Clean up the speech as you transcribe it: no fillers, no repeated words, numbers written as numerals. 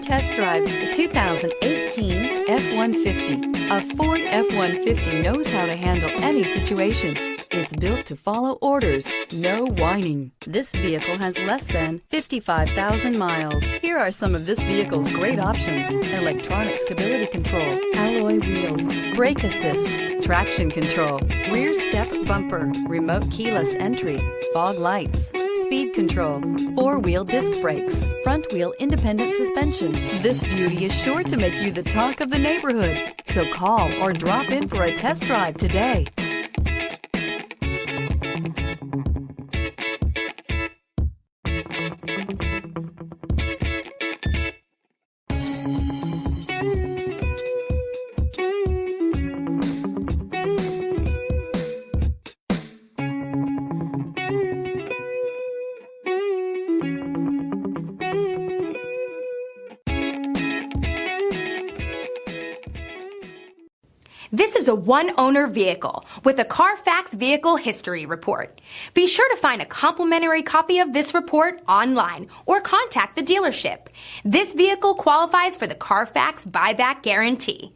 test drive the 2018 F-150. A Ford F-150 knows how to handle any situation. It's built to follow orders, no whining. This vehicle has less than 55,000 miles. Here are some of this vehicle's great options: electronic stability control, alloy wheels, brake assist, traction control, rear step bumper, remote keyless entry, fog lights, speed control, four-wheel disc brakes, front wheel independent suspension. This beauty is sure to make you the talk of the neighborhood. So call or drop in for a test drive today. This is a one-owner vehicle with a Carfax Vehicle History Report. Be sure to find a complimentary copy of this report online or contact the dealership. This vehicle qualifies for the Carfax Buyback Guarantee.